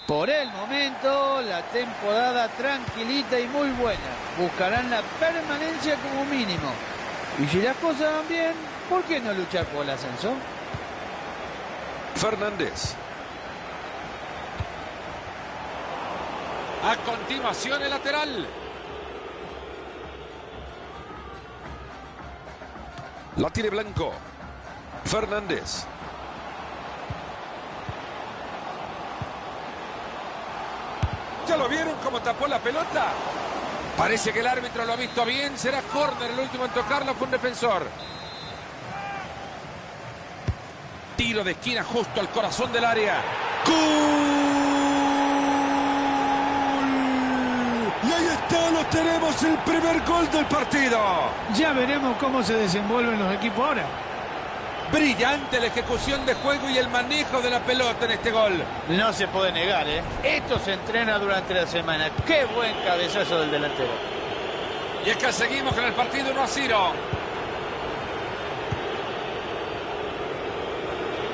Por el momento, la temporada tranquilita y muy buena. Buscarán la permanencia como mínimo. Y si las cosas van bien, ¿por qué no luchar por el ascenso? Fernández. A continuación el lateral. La tiene Blanco. Fernández. ¿Ya lo vieron cómo tapó la pelota? Parece que el árbitro lo ha visto bien. Será córner. El último en tocarlo fue un defensor. Tiro de esquina justo al corazón del área. ¡Gol! Y ahí está, lo tenemos, el primer gol del partido. Ya veremos cómo se desenvuelven los equipos ahora. Brillante la ejecución de juego y el manejo de la pelota en este gol. No se puede negar, ¿eh? Esto se entrena durante la semana. ¡Qué buen cabezazo del delantero! Y es que seguimos con el partido 1-0.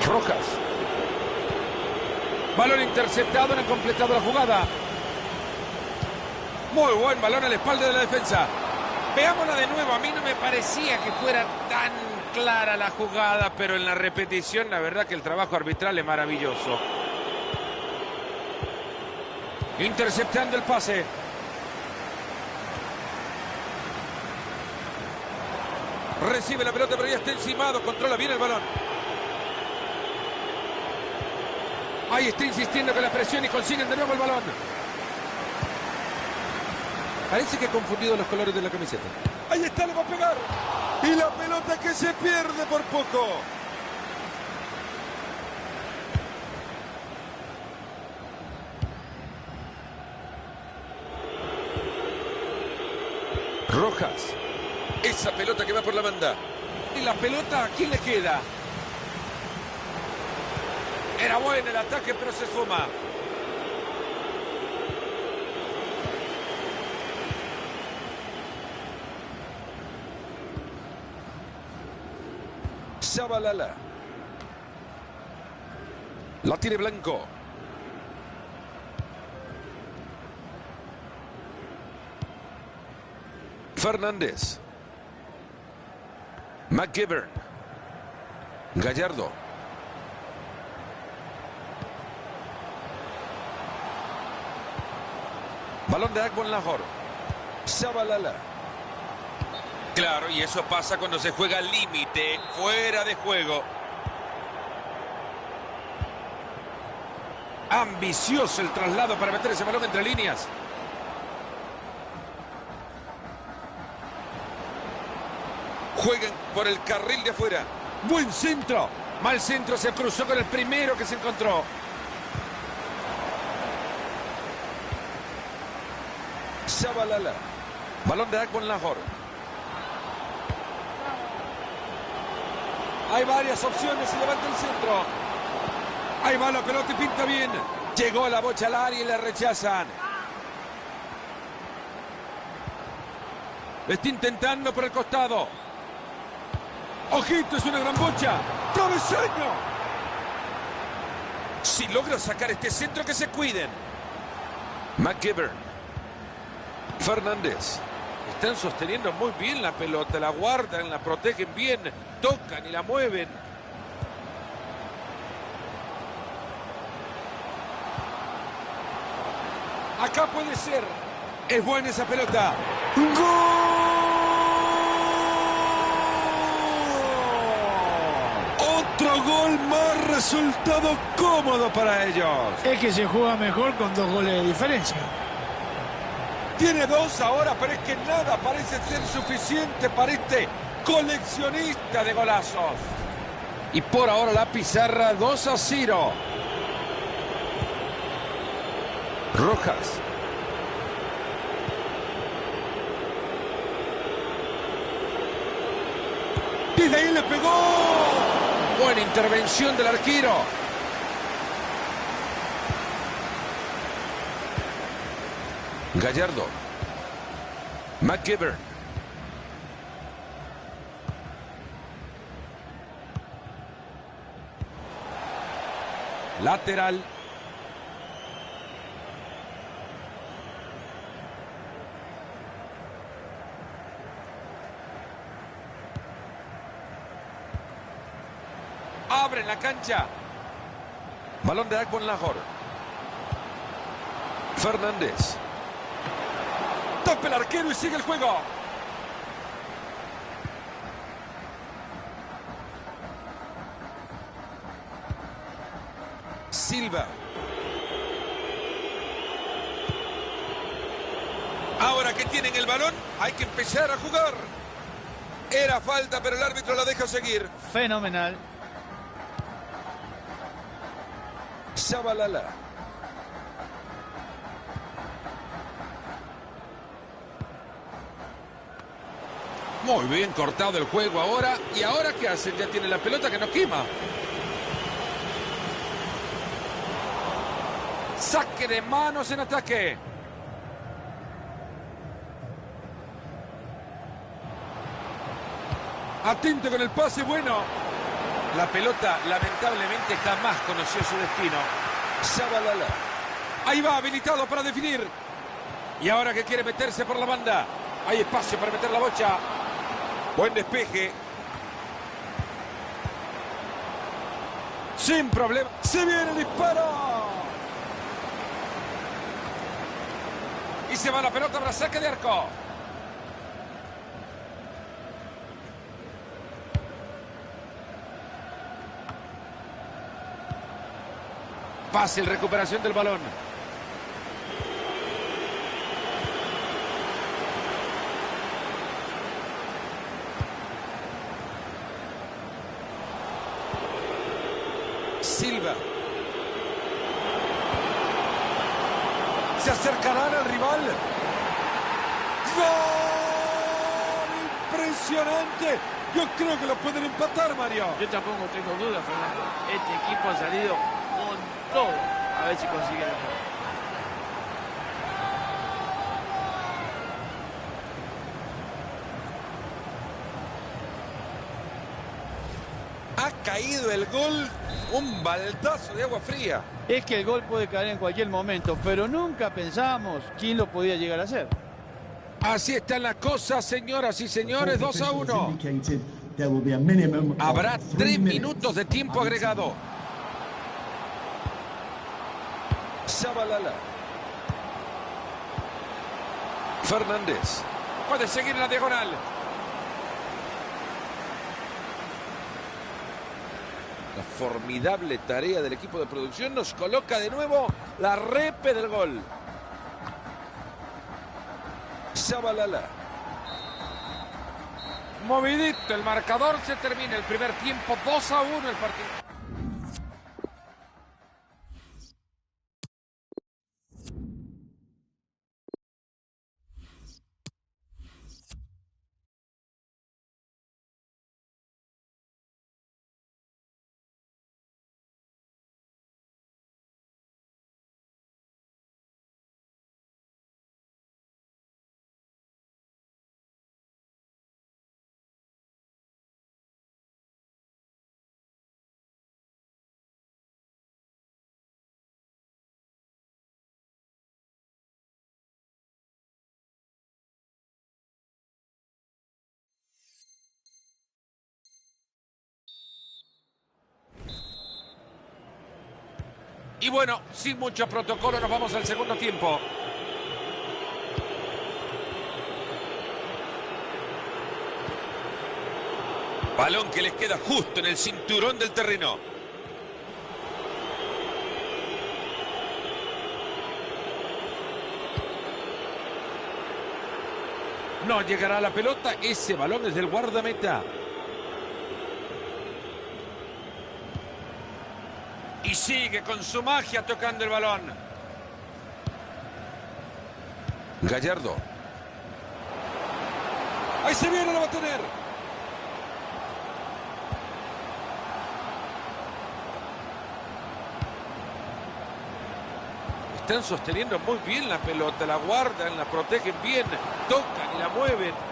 Rojas. Balón interceptado, no ha completado la jugada. Muy buen balón a la espalda de la defensa. Veámosla de nuevo. A mí no me parecía que fuera tan clara la jugada, pero en la repetición la verdad que el trabajo arbitral es maravilloso. Interceptando el pase. Recibe la pelota, pero ya está encimado. Controla bien el balón. Ahí está insistiendo con la presión y consiguen de nuevo el balón. Parece que ha confundido los colores de la camiseta. Ahí está, le va a pegar. Y la pelota que se pierde por poco. Rojas. Esa pelota que va por la banda. Y la pelota, ¿a quién le queda? Era bueno el ataque, pero se suma. Shabalala. La tiene Blanco. Fernández. McGivern. Gallardo. Balón de Agbon Lahore. Shabalala. Claro, y eso pasa cuando se juega al límite, fuera de juego. Ambicioso el traslado para meter ese balón entre líneas. Juegan por el carril de afuera. Buen centro. Mal centro, se cruzó con el primero que se encontró. Shabalala. Balón de Agbon Lahore. Hay varias opciones y levanta el centro. Ahí va la pelota y pinta bien. Llegó la bocha al área y la rechazan. Está intentando por el costado. Ojito, es una gran bocha. ¡Travesaño! Si logra sacar este centro, que se cuiden. McGivern. Fernández. Están sosteniendo muy bien la pelota, la guardan, la protegen bien, tocan y la mueven. Acá puede ser. Es buena esa pelota. ¡Gol! Otro gol más, resultado cómodo para ellos. Es que se juega mejor con 2 goles de diferencia. Tiene 2 ahora, pero es que nada parece ser suficiente para este coleccionista de golazos. Y por ahora la pizarra 2-0. Rojas. Desde ahí le pegó. Buena intervención del arquero. Gallardo. McGivern. Lateral. Abren la cancha. Balón de Akbon Lahore. Fernández. Tope el arquero y sigue el juego. Silva. Ahora que tienen el balón, hay que empezar a jugar. Era falta, pero el árbitro la deja seguir. Fenomenal. Shabalala. Muy bien cortado el juego ahora. ¿Y ahora qué hacen? Ya tiene la pelota que no quema. Saque de manos en ataque. Atento con el pase, bueno. La pelota lamentablemente jamás conoció su destino. Shabalala. Ahí va, habilitado para definir. Y ahora que quiere meterse por la banda. Hay espacio para meter la bocha. Buen despeje. Sin problema. Se viene el disparo. Y se va la pelota para saque de arco. Fácil recuperación del balón. Silva. Se acercarán al rival. ¡Gol! Impresionante. Yo creo que lo pueden empatar, Mario. Yo tampoco tengo dudas, Fernando. Este equipo ha salido con todo. A ver si consigue el gol. Ha caído el gol, un baldazo de agua fría. Es que el gol puede caer en cualquier momento, pero nunca pensamos quién lo podía llegar a hacer. Así están las cosas, señoras y señores, 2-1. Habrá 3 minutos de tiempo agregado. Shabalala. Fernández. Puede seguir en la diagonal. La formidable tarea del equipo de producción nos coloca de nuevo la repe del gol. Shabalala. Movidito el marcador, se termina el primer tiempo, 2-1 el partido. Y bueno, sin mucho protocolo nos vamos al segundo tiempo. Balón que les queda justo en el cinturón del terreno. No llegará la pelota, ese balón es del guardameta. Y sigue con su magia tocando el balón. Gallardo. Ahí se viene, lo va a tener. Están sosteniendo muy bien la pelota, la guardan, la protegen bien, tocan y la mueven.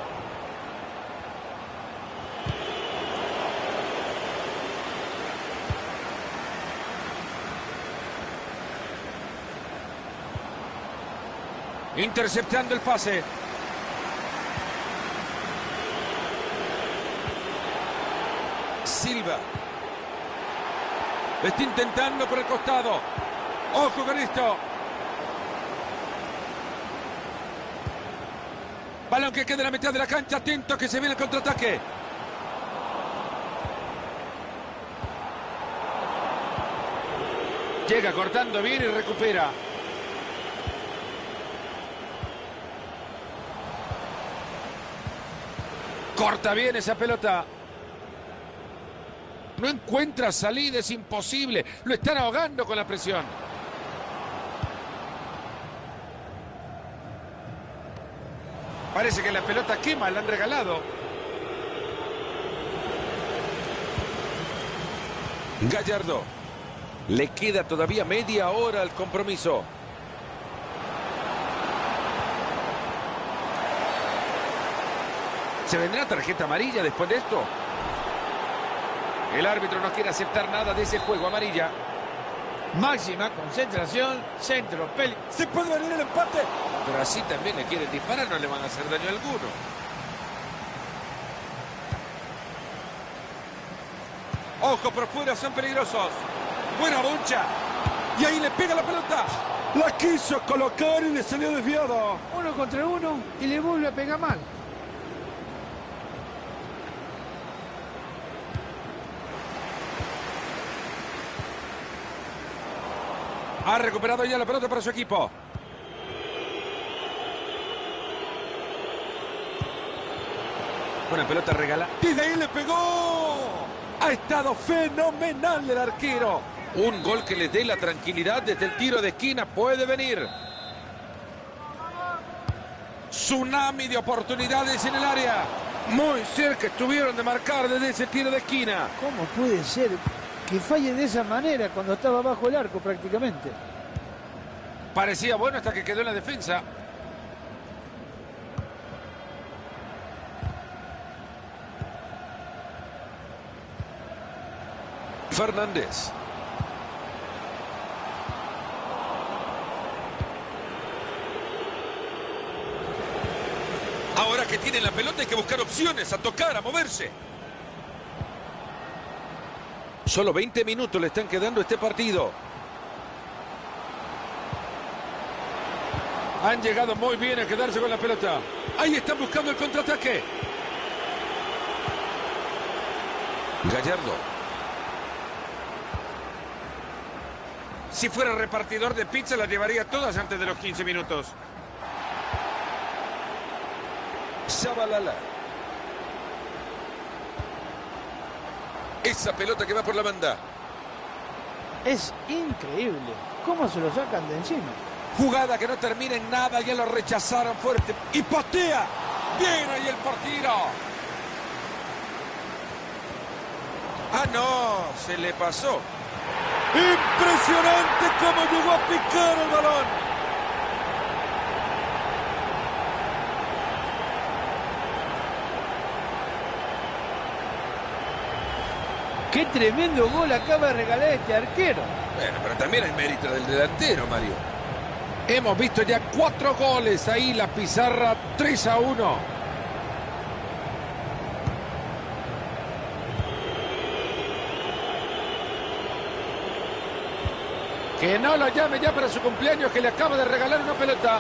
Interceptando el pase. Silva. Lo está intentando por el costado. Ojo con esto. Balón que queda en la mitad de la cancha. Atento que se viene el contraataque. Llega cortando bien y recupera. Corta bien esa pelota. No encuentra salida, es imposible. Lo están ahogando con la presión. Parece que la pelota quema, la han regalado. Gallardo. Le queda todavía media hora al compromiso. ¿Se vendrá tarjeta amarilla después de esto? El árbitro no quiere aceptar nada de ese juego, amarilla. Máxima concentración, centro, Se puede venir el empate. Pero así también le quieren disparar, no le van a hacer daño alguno. Ojo por fuera, son peligrosos. Buena buncha. Y ahí le pega la pelota. La quiso colocar y le salió desviado. 1 contra 1 y le vuelve a pegar mal. Ha recuperado ya la pelota para su equipo. Buena pelota regala. Y de ahí le pegó. Ha estado fenomenal el arquero. Un gol que le dé la tranquilidad desde el tiro de esquina puede venir. Tsunami de oportunidades en el área. Muy cerca estuvieron de marcar desde ese tiro de esquina. ¿Cómo puede ser que falle de esa manera cuando estaba bajo el arco prácticamente? Parecía bueno hasta que quedó en la defensa. Fernández. Ahora que tienen la pelota hay que buscar opciones, a tocar, a moverse. Solo 20 minutos le están quedando a este partido. Han llegado muy bien a quedarse con la pelota. Ahí están buscando el contraataque. Gallardo. Si fuera repartidor de pizza las llevaría todas antes de los 15 minutos. Shabalala. Esa pelota que va por la banda. Es increíble cómo se lo sacan de encima. Jugada que no termina en nada, ya lo rechazaron fuerte. Y patea. Bien ahí el portero. Ah, no, se le pasó. Impresionante cómo llegó a picar el balón. ¡Qué tremendo gol acaba de regalar este arquero! Bueno, pero también hay mérito del delantero, Mario. Hemos visto ya 4 goles ahí, la pizarra 3-1. Que no lo llame ya para su cumpleaños, que le acaba de regalar una pelota.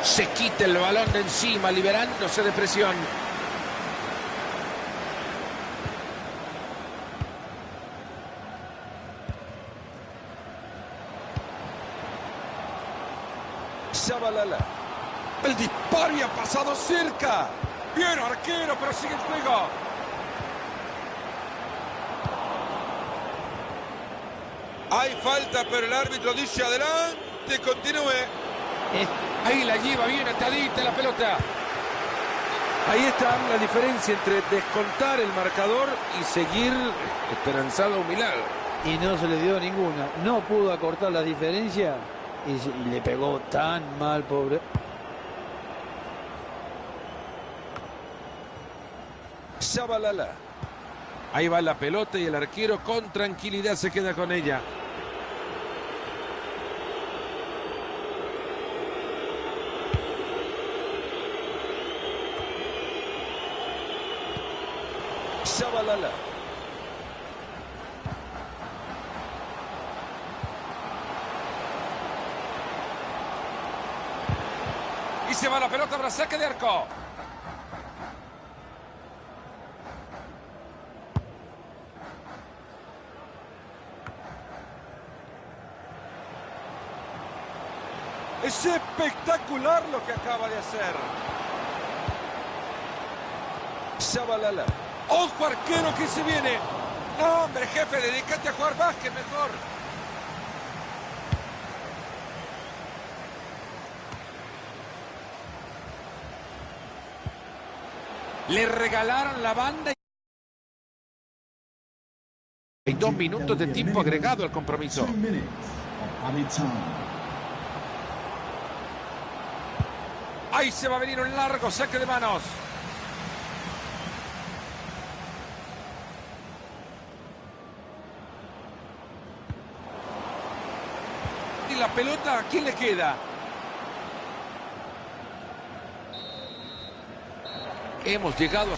Se quita el balón de encima, liberándose de presión. Shabalala. El disparo y ha pasado cerca. Bien, arquero, pero sigue el juego. Hay falta, pero el árbitro dice adelante, continúe. Ahí la lleva bien atadita la pelota. Ahí está la diferencia entre descontar el marcador y seguir esperanzado a un milagro. Y no se le dio ninguna. No pudo acortar la diferencia y le pegó tan mal, pobre. Shabalala. Ahí va la pelota y el arquero con tranquilidad se queda con ella. Shabalala. Y se va la pelota para saque de arco. Es espectacular lo que acaba de hacer. Shabalala. ¡Ojo, arquero, que se viene! No, hombre, jefe, dedícate a jugar básquet mejor. Le regalaron la banda. Hay 2 minutos de tiempo agregado al compromiso. Ahí se va a venir un largo saque de manos. Y la pelota, ¿a quién le queda? Hemos llegado a...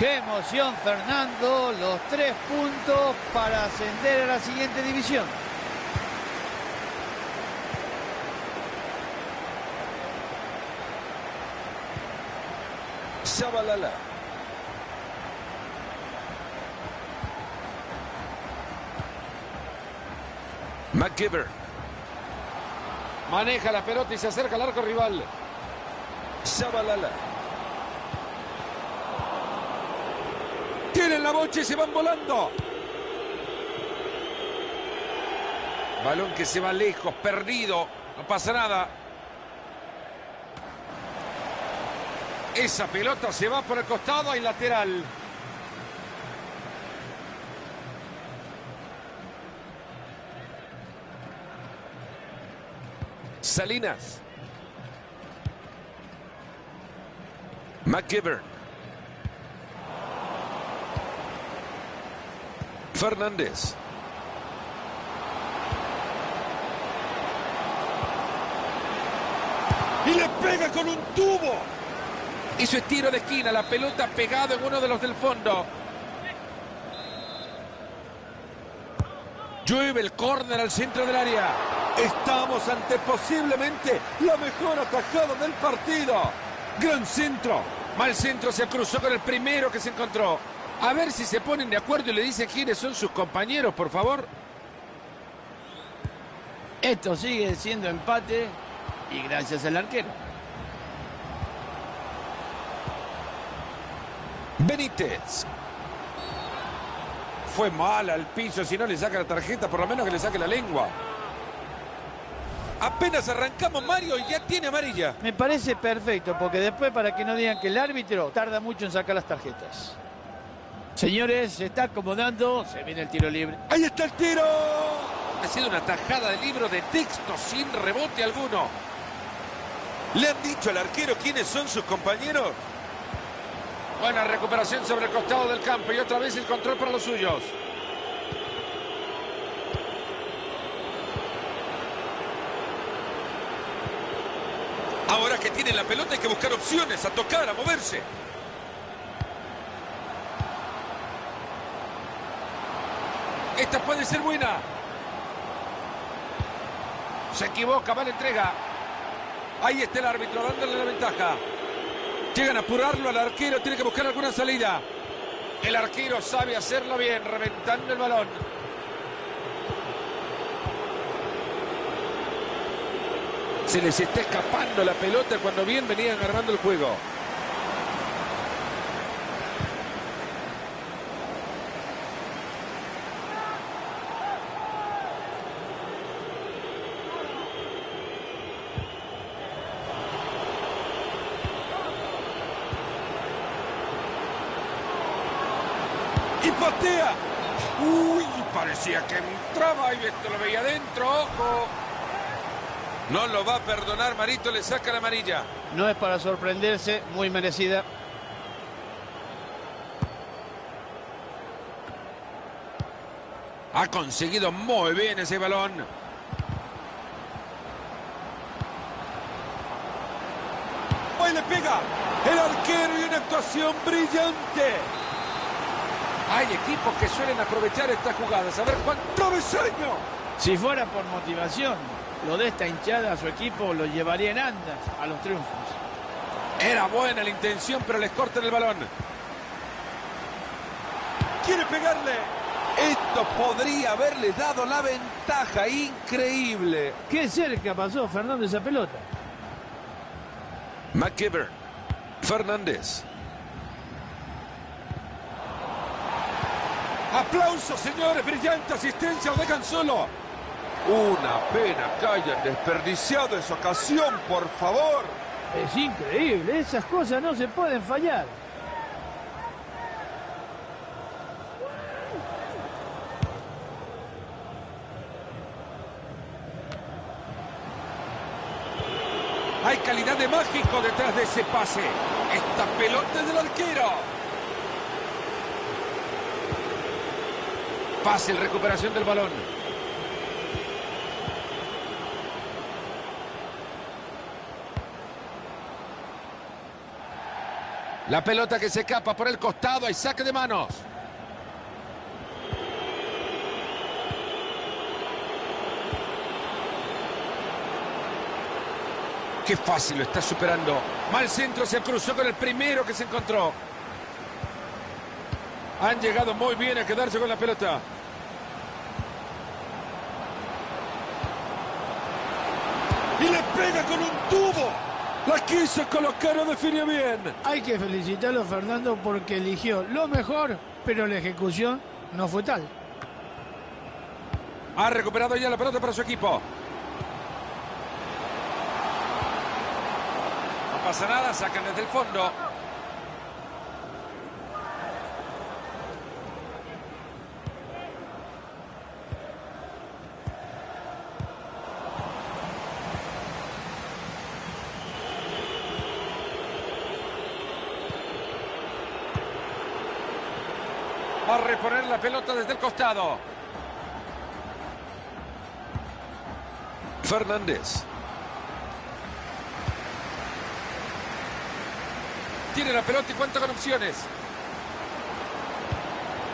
¡Qué emoción, Fernando! Los 3 puntos para ascender a la siguiente división. Shabalala. McGivern. Maneja la pelota y se acerca al arco rival. Shabalala. Tienen la bocha y se van volando. Balón que se va lejos, perdido. No pasa nada. Esa pelota se va por el costado, hay lateral. Salinas. McGivern. Fernández. Y le pega con un tubo. Hizo tiro de esquina, la pelota pegada en uno de los del fondo. Llueve el córner al centro del área. Estamos ante posiblemente la mejor atajada del partido. Gran centro. Mal centro, se cruzó con el primero que se encontró. A ver si se ponen de acuerdo y le dicen quiénes son sus compañeros, por favor. Esto sigue siendo empate y gracias al arquero. Benítez. Fue mal al piso, si no le saca la tarjeta, por lo menos que le saque la lengua. Apenas arrancamos, Mario, y ya tiene amarilla. Me parece perfecto, porque después para que no digan que el árbitro tarda mucho en sacar las tarjetas. Señores, se está acomodando, se viene el tiro libre. ¡Ahí está el tiro! Ha sido una tajada de libro de texto sin rebote alguno. ¿Le han dicho al arquero quiénes son sus compañeros? Buena recuperación sobre el costado del campo y otra vez el control para los suyos. Ahora que tienen la pelota hay que buscar opciones, a tocar, a moverse. Esta puede ser buena. Se equivoca, va la entrega. Ahí está el árbitro dándole la ventaja. Llegan a apurarlo al arquero, tiene que buscar alguna salida. El arquero sabe hacerlo bien, reventando el balón. Se les está escapando la pelota cuando bien venían ganando el juego. Y patea. Uy, parecía que entraba y esto lo veía adentro, ojo. No lo va a perdonar, Marito, le saca la amarilla. No es para sorprenderse, muy merecida. Ha conseguido muy bien ese balón. Hoy le pega el arquero y una actuación brillante. Hay equipos que suelen aprovechar estas jugadas. A ver cuánto. ¡Travesaño! Si fuera por motivación, lo de esta hinchada a su equipo lo llevaría en andas a los triunfos. Era buena la intención, pero les cortan el balón. Quiere pegarle. Esto podría haberle dado la ventaja. Increíble. Qué cerca pasó Fernando esa pelota. McGivern. Fernández. Aplausos, señores. Brillante asistencia. Lo dejan solo. Una pena que hayan desperdiciado esa ocasión, por favor. Es increíble, esas cosas no se pueden fallar. Hay calidad de mágico detrás de ese pase. Esta pelota es del arquero. Fácil recuperación del balón. La pelota que se escapa por el costado. Hay saque de manos. Qué fácil lo está superando. Mal centro, se cruzó con el primero que se encontró. Han llegado muy bien a quedarse con la pelota. Y le pega con un tubo. La quiso colocar, no definió bien. Hay que felicitarlo a Fernando porque eligió lo mejor, pero la ejecución no fue tal. Ha recuperado ya la pelota para su equipo. No pasa nada, sacan desde el fondo. Va a reponer la pelota desde el costado. Fernández. Tiene la pelota y cuenta con opciones.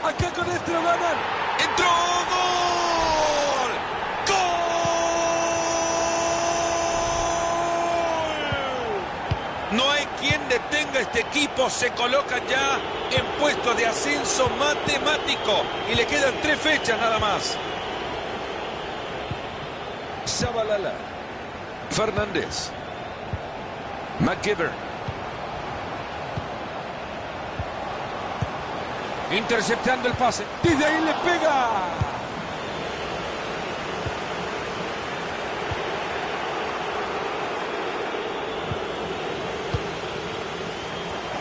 Acá con este lo ganan. ¡Entró! ¡Gol! ¡Gol! No hay quien detenga a este equipo. Se colocan ya en puesto de ascenso matemático. Y le quedan 3 fechas nada más. Zabalala. Fernández. McGivern. Interceptando el pase. Desde ahí le pega.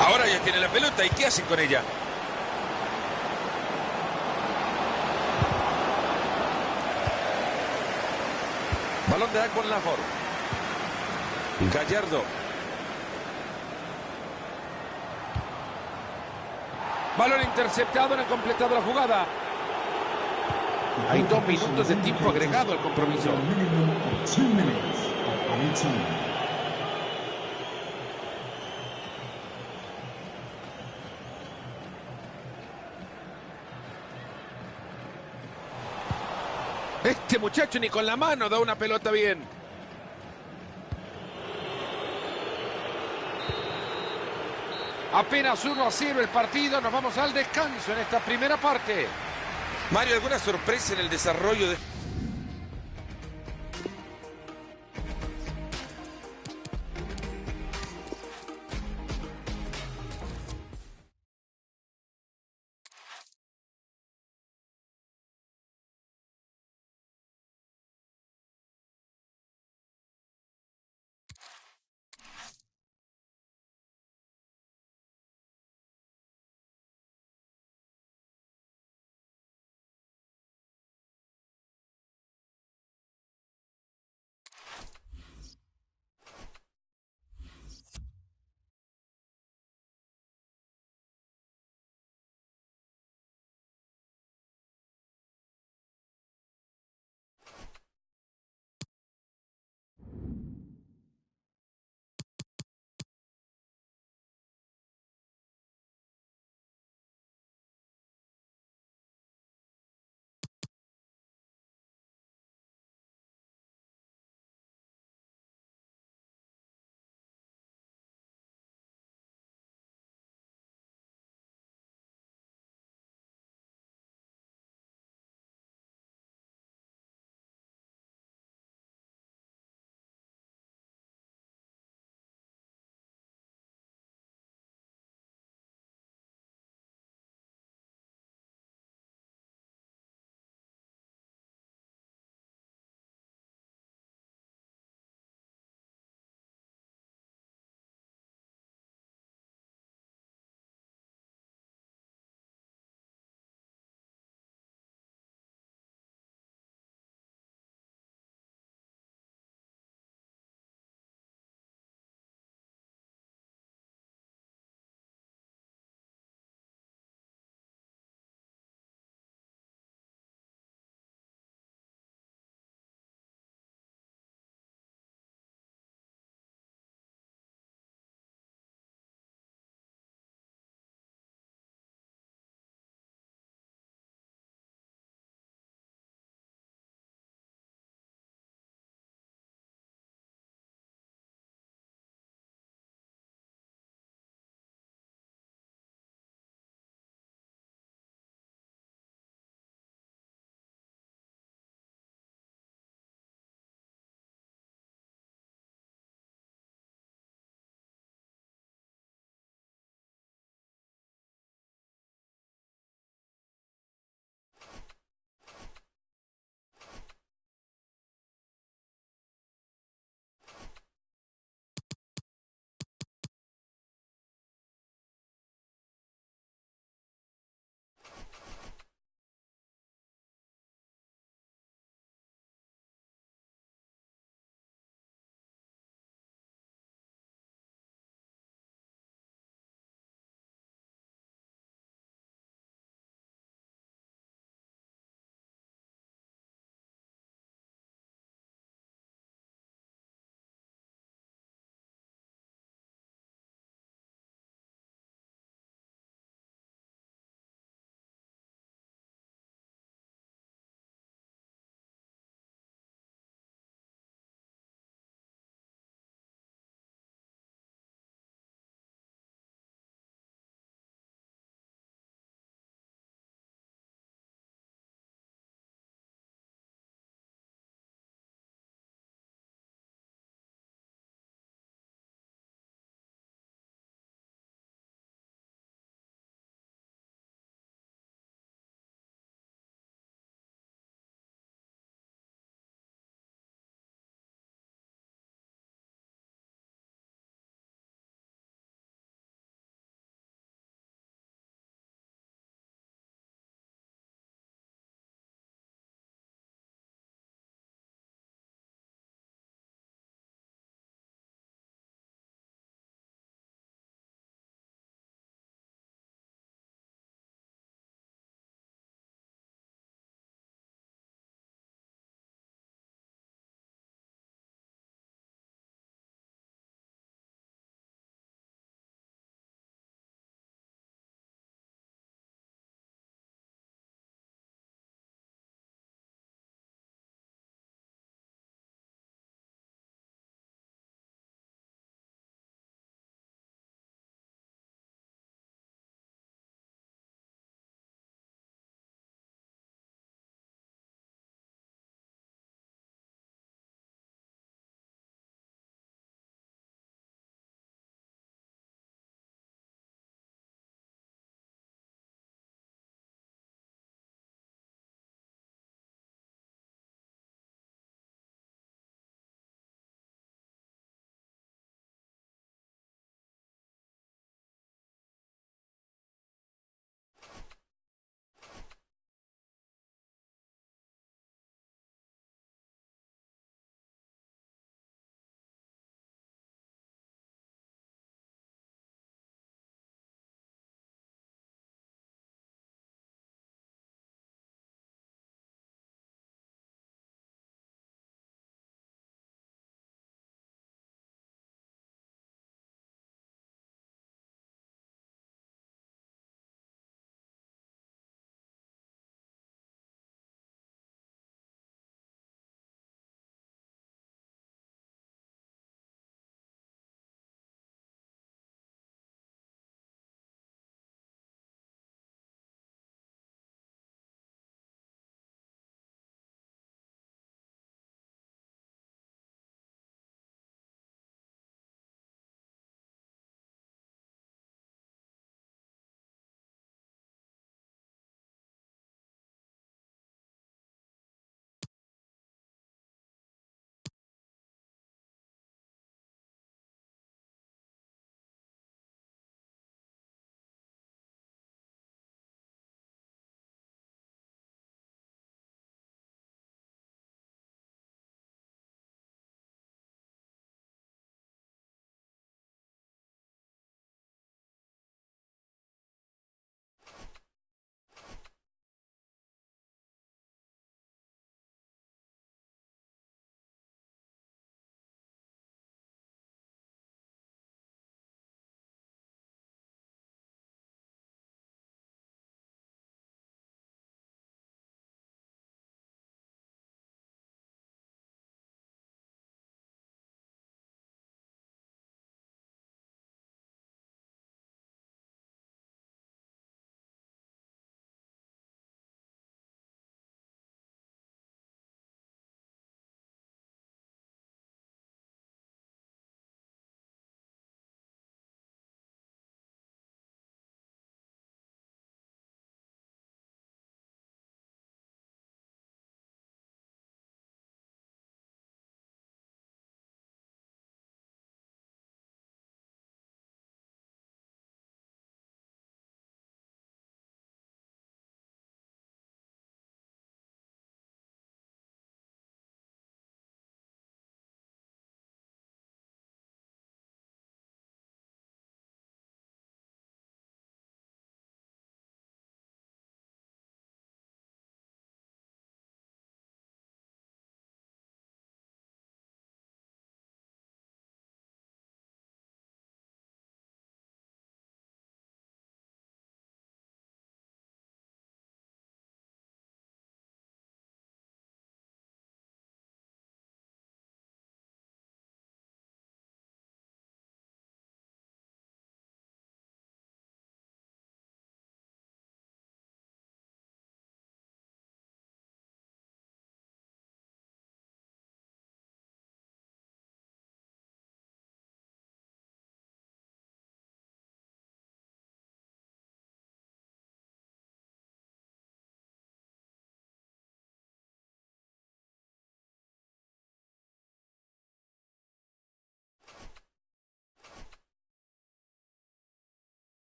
Ahora ya tiene la pelota. ¿Y qué hacen con ella? Balón de Akon Lafor. Gallardo. Balón interceptado, no ha completado la jugada. Hay 2 minutos de tiempo agregado al compromiso. Este muchacho ni con la mano da una pelota bien. Apenas 1-0 el partido, nos vamos al descanso en esta primera parte. Mario, ¿alguna sorpresa en el desarrollo de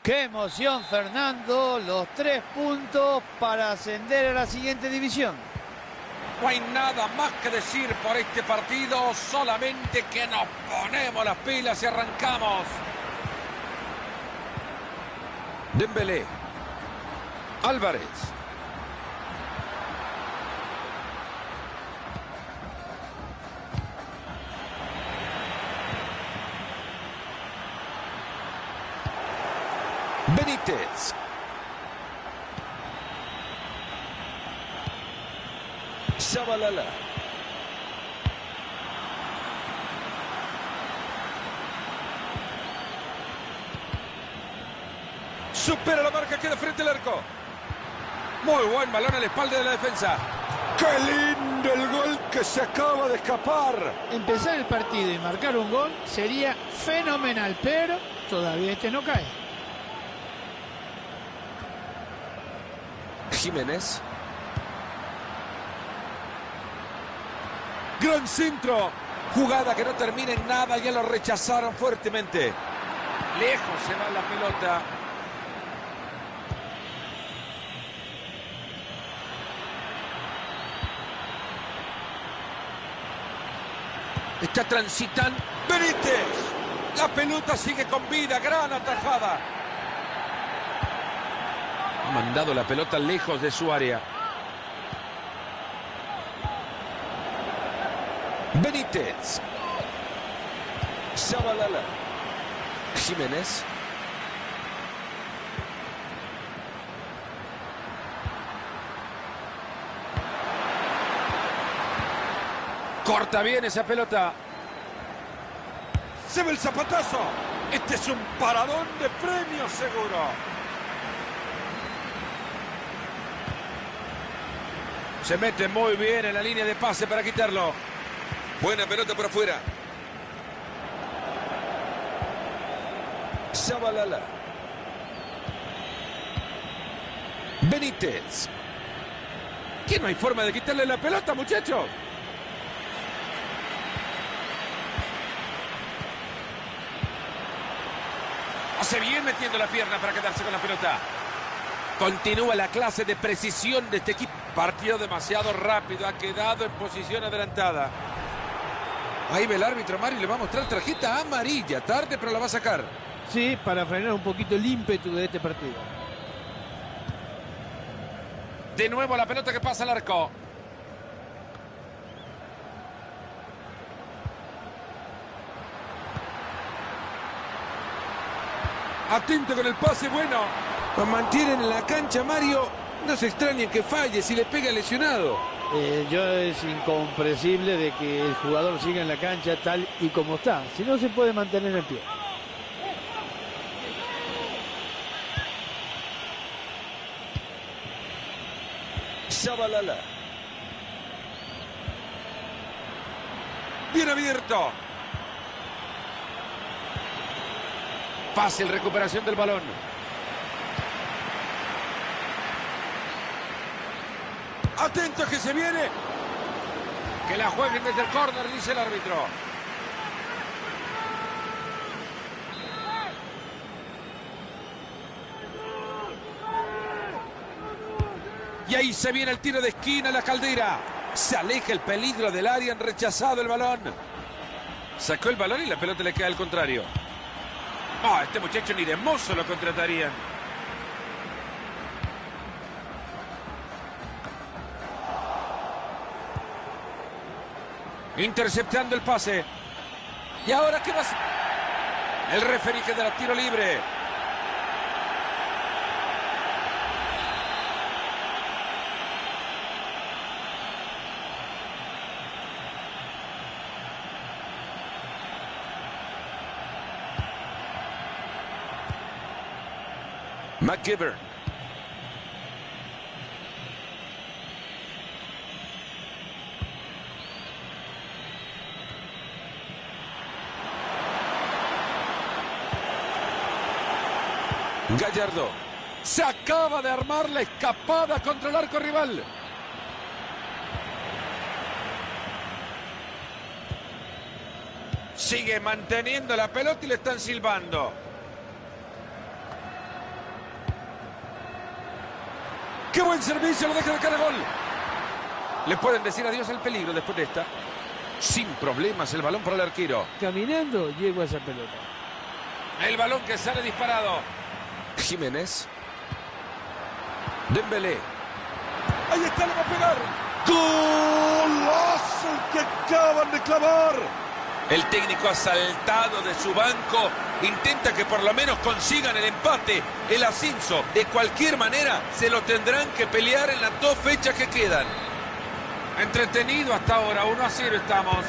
¡Qué emoción, Fernando! Los 3 puntos para ascender a la siguiente división. No hay nada más que decir por este partido, solamente que nos ponemos las pilas y arrancamos. Dembélé. Álvarez. Benítez. Shabalala. Supera la marca, queda frente al arco. Muy buen balón a la espalda de la defensa. ¡Qué lindo el gol que se acaba de escapar! Empezar el partido y marcar un gol sería fenomenal, pero todavía este no cae. Jiménez. ¡Gran centro! Jugada que no termina en nada, ya lo rechazaron fuertemente. Lejos se va la pelota. Está transitando. ¡Benítez! La pelota sigue con vida, gran atajada. Ha mandado la pelota lejos de su área. Benítez. Shabalala. Jiménez. Corta bien esa pelota. Se ve el zapatazo. Este es un paradón de premios seguro. Se mete muy bien en la línea de pase para quitarlo. Buena pelota por afuera. Shabalala. Benítez. ¿Qué no hay forma de quitarle la pelota, muchachos? Hace bien metiendo la pierna para quedarse con la pelota. Continúa la clase de precisión de este equipo. Partido demasiado rápido, ha quedado en posición adelantada. Ahí ve el árbitro, Mario, le va a mostrar tarjeta amarilla. Tarde, pero la va a sacar. Sí, para frenar un poquito el ímpetu de este partido. De nuevo la pelota que pasa al arco. Atento con el pase, bueno. Lo mantienen en la cancha, Mario. No se extrañen que falle si le pega lesionado. Es incomprensible de que el jugador siga en la cancha tal y como está. Si no, se puede mantener en pie. Shabalala. Bien abierto. Fácil recuperación del balón. Atento que se viene. Que la jueguen desde el córner, dice el árbitro. Y ahí se viene el tiro de esquina, la Caldera. Se aleja el peligro del área, han rechazado el balón. Sacó el balón y la pelota le queda al contrario. Oh, este muchacho ni de mozo lo contratarían. Interceptando el pase. ¿Y ahora qué va a hacer? El referí que da tiro libre. McGivern. Gallardo. Se acaba de armar la escapada contra el arco rival. Sigue manteniendo la pelota y le están silbando. ¡Qué buen servicio! Lo deja de cara a gol. Le pueden decir adiós al peligro después de esta. Sin problemas el balón para el arquero. Caminando llego a esa pelota. El balón que sale disparado. Jiménez. Dembélé. Ahí está, le va a pegar. ¡Golazo el que acaban de clavar! El técnico ha saltado de su banco. Intenta que por lo menos consigan el empate, el ascenso. De cualquier manera, se lo tendrán que pelear en las 2 fechas que quedan. Entretenido hasta ahora, 1-0 estamos.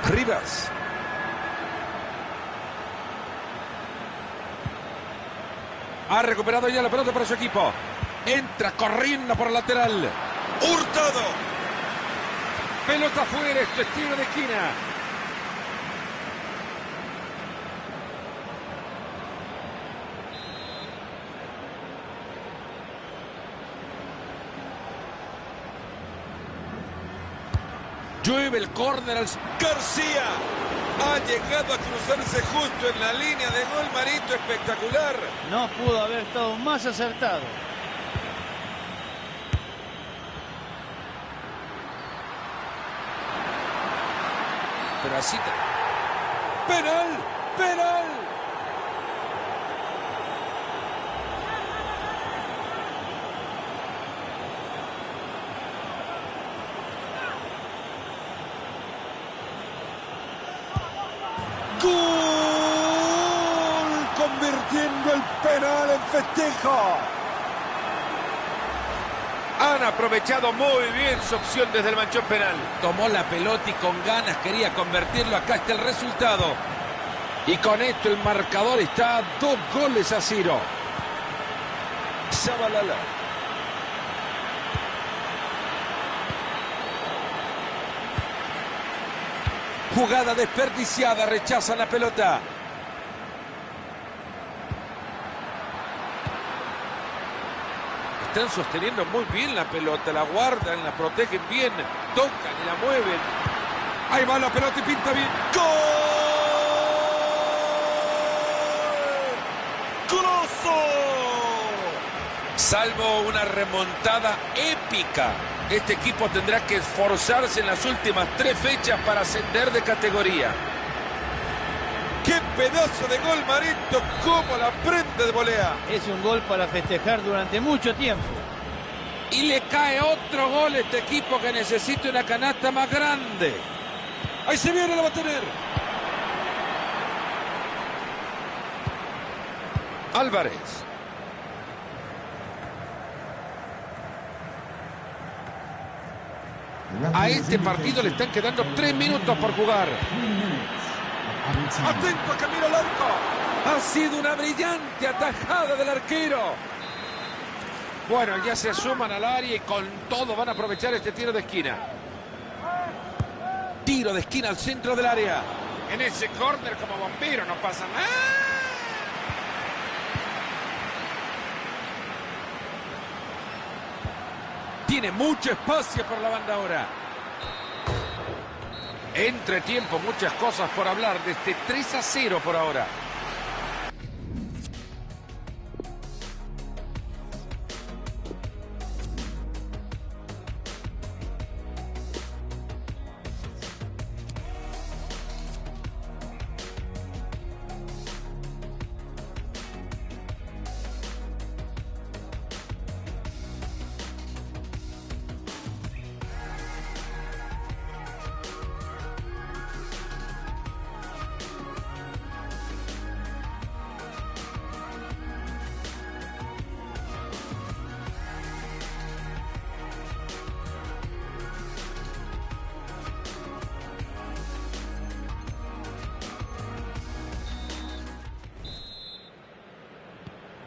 Rivas. Ha recuperado ya la pelota para su equipo. Entra corriendo por el lateral. ¡Hurtado! Pelota fuera, esto es tiro de esquina. Llueve el córner al... García ha llegado a cruzarse justo en la línea de gol. Marito, espectacular. No pudo haber estado más acertado. Pero así... ¡Penal! ¡Penal! ¡Gol! Convirtiendo el penal en festejo. Han aprovechado muy bien su opción desde el manchón penal. Tomó la pelota y con ganas quería convertirlo. Acá está el resultado. Y con esto el marcador está 2-0. Shabalala. Jugada desperdiciada, rechazan la pelota. Están sosteniendo muy bien la pelota, la guardan, la protegen bien, tocan y la mueven. Ahí va la pelota y pinta bien. ¡Gol! ¡Golazo! Salvo una remontada épica, este equipo tendrá que esforzarse en las últimas 3 fechas para ascender de categoría. ¡Qué pedazo de gol, Marito! ¡Cómo la prende de volea! Es un gol para festejar durante mucho tiempo. Y le cae otro gol a este equipo que necesita una canasta más grande. ¡Ahí se viene, la va a tener! Álvarez. A este partido le están quedando 3 minutos por jugar. ¡Atento a camino al arco! Ha sido una brillante atajada del arquero. Bueno, ya se suman al área y con todo van a aprovechar este tiro de esquina. Tiro de esquina al centro del área. En ese córner como bombero no pasa nada. Tiene mucho espacio por la banda ahora. Entre tiempo, muchas cosas por hablar de este 3-0 por ahora.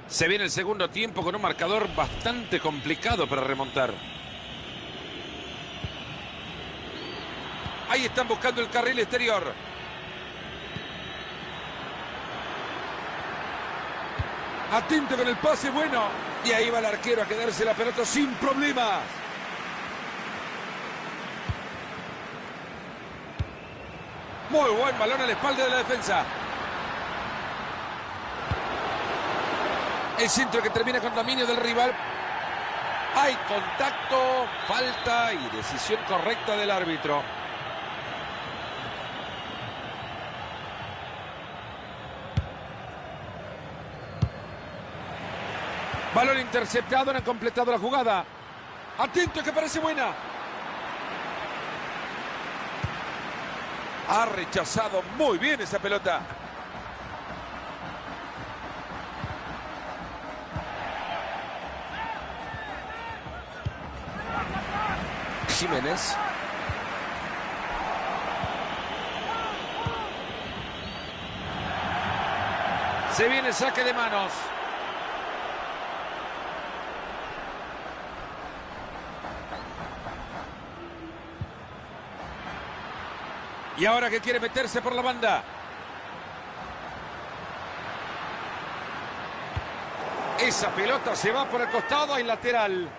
Se viene el segundo tiempo con un marcador bastante complicado para remontar. Ahí están buscando el carril exterior. Atento con el pase bueno. Y ahí va el arquero a quedarse la pelota sin problemas. Muy buen balón a la espalda de la defensa. El centro que termina con dominio del rival. Hay contacto, falta y decisión correcta del árbitro. Balón interceptado, no han completado la jugada. Atento que parece buena. Ha rechazado muy bien esa pelota. Jiménez. Se viene el saque de manos. Y ahora que quiere meterse por la banda. Esa pelota se va por el costado, hay lateral.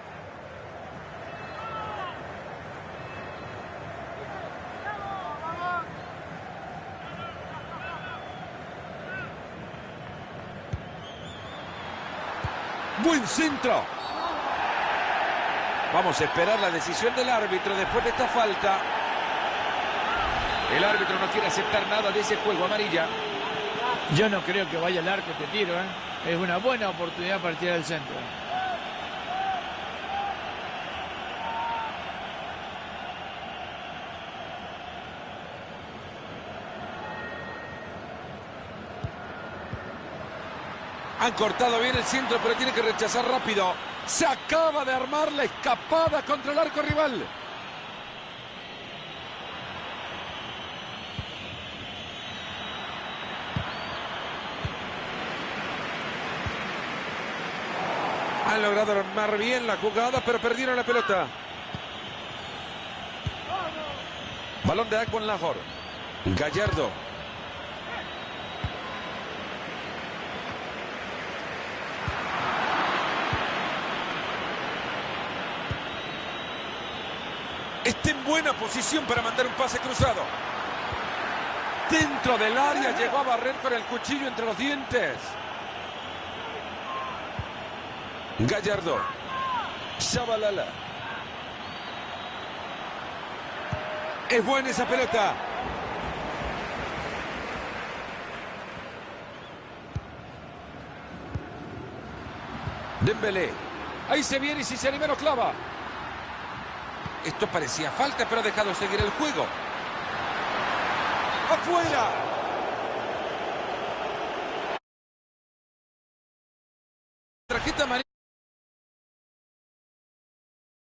Buen centro. Vamos a esperar la decisión del árbitro después de esta falta. El árbitro no quiere aceptar nada de ese juego, amarilla. Yo no creo que vaya al arco este tiro, ¿eh? Es una buena oportunidad para tirar al centro. Han cortado bien el centro, pero tiene que rechazar rápido. Se acaba de armar la escapada contra el arco rival. Han logrado armar bien la jugada, pero perdieron la pelota. Balón de Akbon Lahore. Gallardo. Está en buena posición para mandar un pase cruzado. Dentro del área llegó a barrer con el cuchillo entre los dientes. Gallardo. Shabalala. Es buena esa pelota. Dembélé. Ahí se viene y si se anima lo clava. Esto parecía falta, pero ha dejado seguir el juego. ¡Afuera! Tarjeta amarilla.